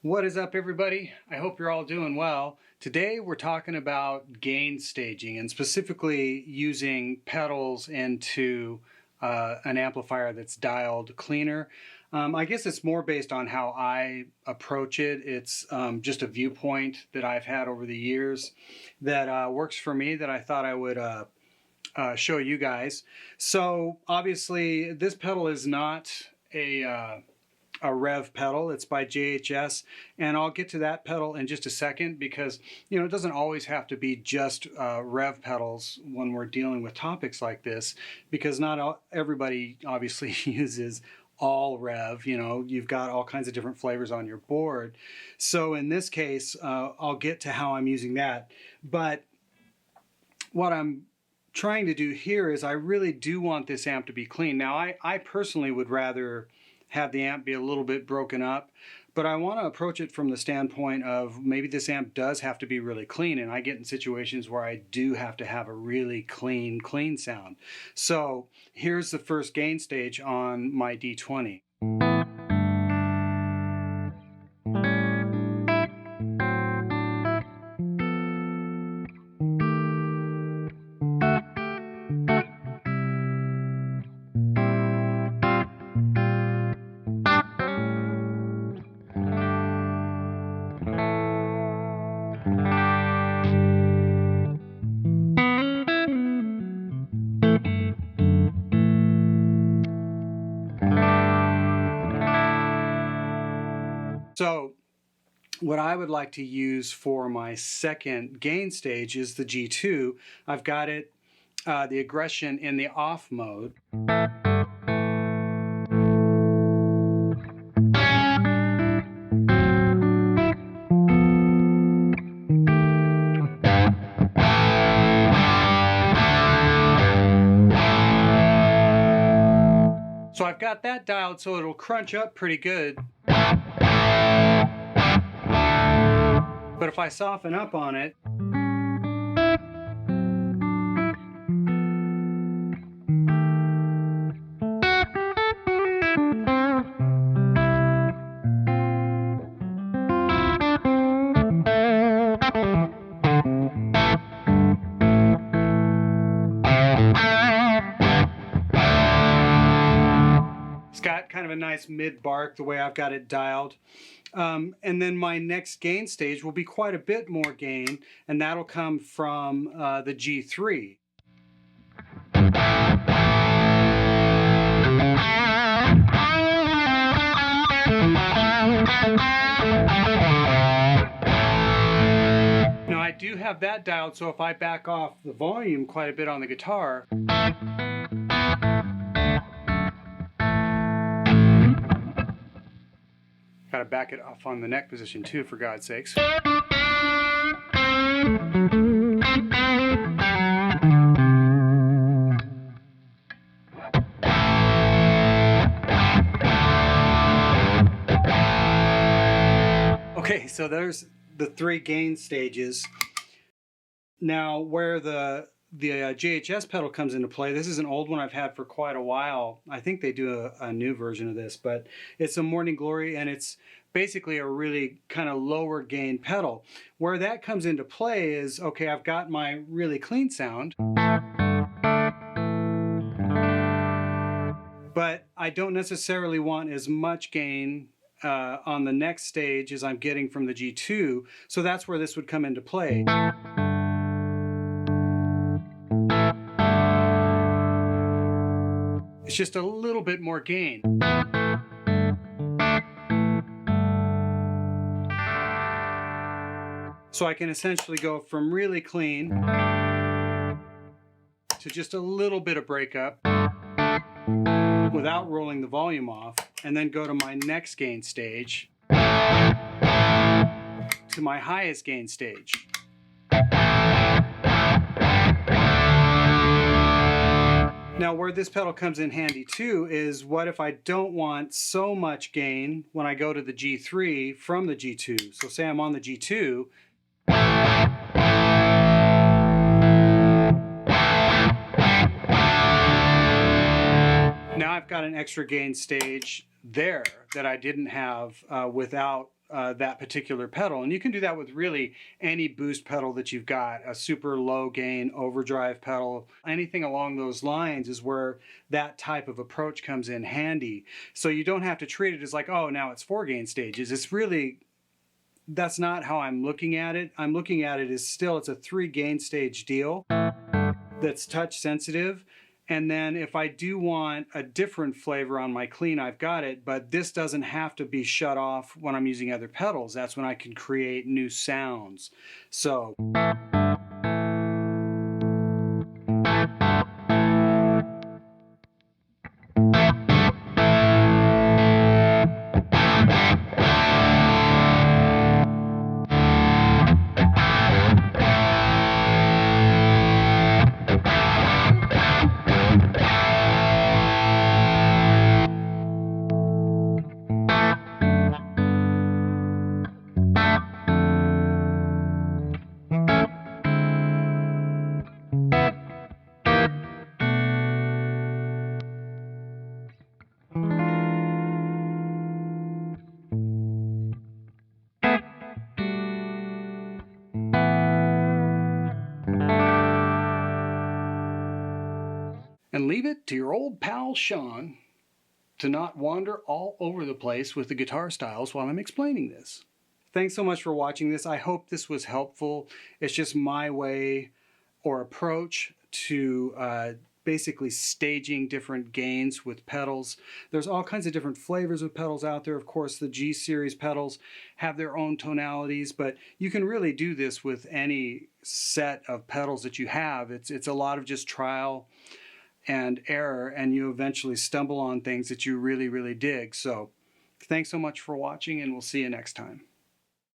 What is up, everybody? I hope you're all doing well. Today we're talking about gain staging and specifically using pedals into an amplifier that's dialed cleaner. I guess it's more based on how I approach it. It's just a viewpoint that I've had over the years that works for me that I thought I would show you guys. So obviously this pedal is not a Revv pedal. It's by JHS, and I'll get to that pedal in just a second because it doesn't always have to be just Revv pedals when we're dealing with topics like this, because not everybody obviously uses all Revv. You've got all kinds of different flavors on your board. So in this case, I'll get to how I'm using that. But what I'm trying to do here is I really do want this amp to be clean. Now, I personally would rather have the amp be a little bit broken up, but I want to approach it from the standpoint of maybe this amp does have to be really clean, and I get in situations where I do have to have a really clean sound. So here's the first gain stage on my D20. So what I would like to use for my second gain stage is the G2. I've got it, the aggression in the off mode. So I've got that dialed so it'll crunch up pretty good. But if I soften up on it, it's got kind of a nice mid bark the way I've got it dialed. And then my next gain stage will be quite a bit more gain, and that'll come from the G3. Now I do have that dialed, so if I back off the volume quite a bit on the guitar, gotta back it off on the neck position too, for God's sakes. Okay, so there's the three gain stages. Now, where the JHS pedal comes into play, this is an old one I've had for quite a while. I think they do a new version of this, but it's a Morning Glory, and it's basically a really kind of lower gain pedal. Where that comes into play is, okay, I've got my really clean sound, but I don't necessarily want as much gain on the next stage as I'm getting from the G2, so that's where this would come into play. It's just a little bit more gain. So I can essentially go from really clean to just a little bit of breakup without rolling the volume off, and then go to my next gain stage, to my highest gain stage. Now, where this pedal comes in handy too is, what if I don't want so much gain when I go to the G3 from the G2? So say I'm on the G2, now I've got an extra gain stage there that I didn't have without that particular pedal. And you can do that with really any boost pedal that you've got, a super low gain overdrive pedal, anything along those lines is where that type of approach comes in handy. So you don't have to treat it as like, oh, now it's 4 gain stages. It's really, that's not how I'm looking at it. I'm looking at it as still, it's a 3 gain stage deal that's touch sensitive. And then if I do want a different flavor on my clean, I've got it, but this doesn't have to be shut off when I'm using other pedals. That's when I can create new sounds. So and leave it to your old pal Shawn to not wander all over the place with the guitar styles while I'm explaining this. Thanks so much for watching this. I hope this was helpful. It's just my way or approach to basically staging different gains with pedals. There's all kinds of different flavors of pedals out there. Of course, the G series pedals have their own tonalities, but you can really do this with any set of pedals that you have. It's a lot of just trial and error, and you eventually stumble on things that you really, really dig. So thanks so much for watching, and we'll see you next time.